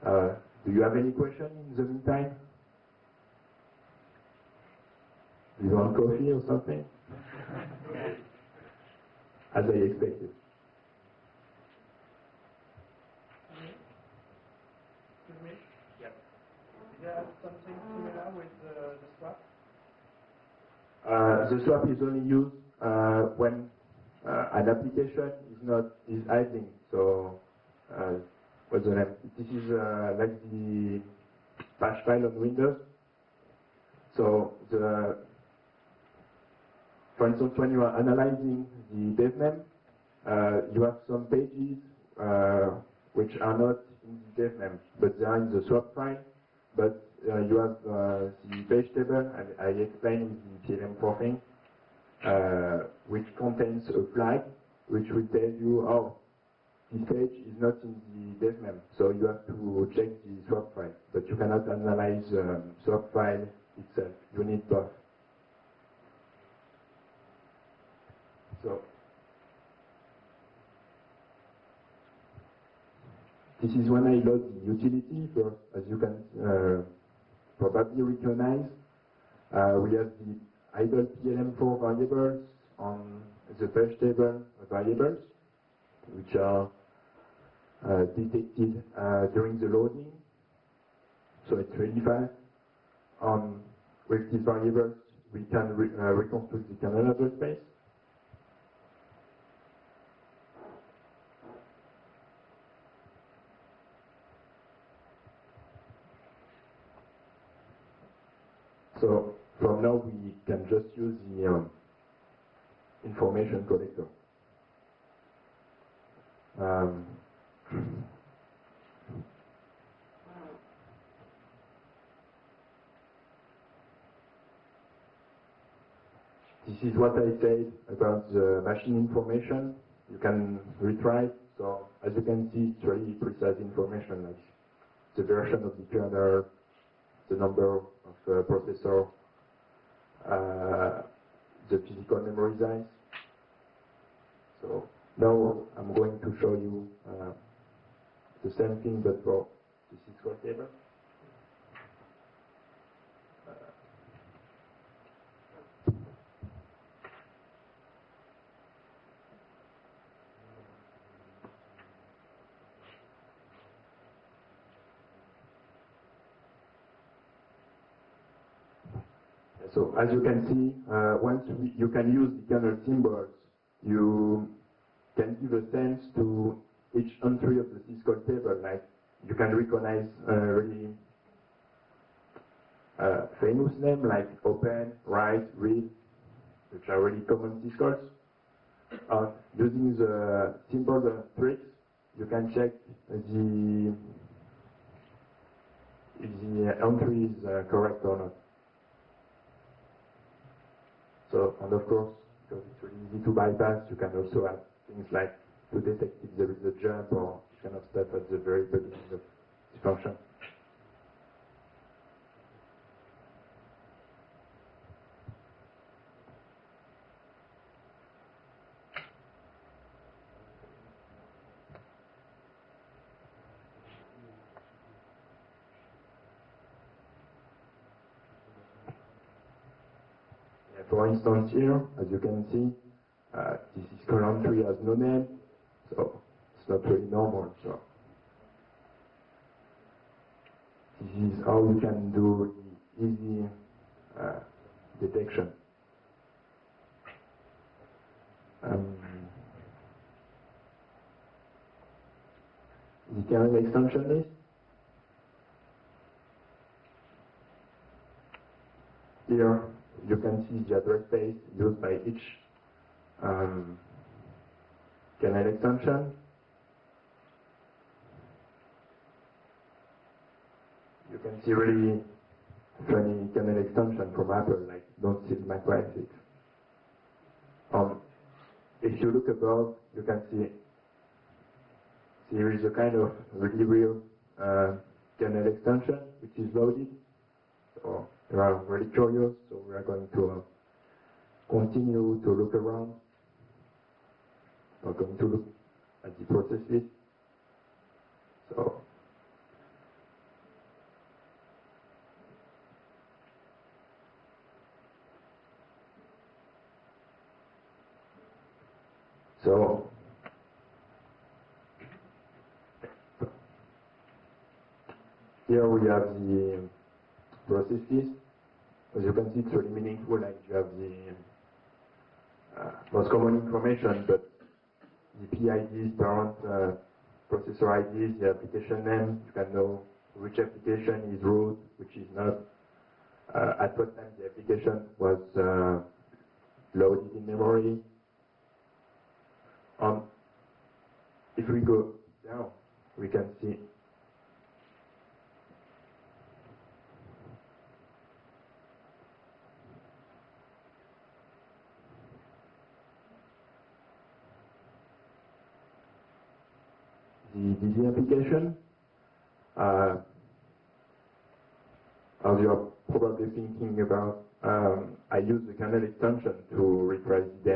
Do you have any question in the meantime? Do you want coffee or something? As I expected. Excuse me? Yep. Is there something similar with the swap? The swap is only used when an application is idling. So, what's the name? This is like the bash file on Windows. So, for instance, when you are analyzing the dev name, you have some pages which are not in the dev name, but they are in the swap file. But you have the page table, and I explained the PLM4 thing, which contains a flag which will tell you, oh, this page is not in the dev name, so you have to check the swap file. But you cannot analyze swap file itself. You need both. So this is when I load the utility. First, as you can probably recognize, we have the idle PLM4 variables on the page table variables, which are detected during the loading. So it's really fast. With these variables, we can reconstruct the kernel address space. So from now we can just use the information collector. This is what I said about the machine information. You can retry. So as you can see, it's really precise information, like the version of the kernel, the number of processor, the physical memory size. So now I'm going to show you the same thing, but for the syscall table. So as you can see, once you can use the kernel symbols, you can give a sense to each entry of the syscall table. Like you can recognize really famous names like open, write, read, which are really common syscalls. Using the symbol tricks, you can check if the entry is correct or not. So, and of course, because it's really easy to bypass, you can also add things like to detect if there is a jump or this kind of stuff at the very beginning of the function. For instance here, as you can see, this is current tree has no name, so it's not really normal. So this is how you can do the easy detection. The kernel extension list. Here you can see the address space used by each kernel extension. You can see really funny kernel extension from Apple, like don't steal my graphics. If you look above, you can see here is a kind of really real kernel extension which is loaded. So we are really curious, so we are going to continue to look around. We're going to look at the process list. So So here we have the processes. As you can see, it's really meaningful, like you have the most common information, but the PIDs, parent processor IDs, the application name, you can know which application is root, which is not. At what time the application was loaded in memory. If we go down, we can see the DD application. As you're probably thinking about, I use the kernel extension to retrieve the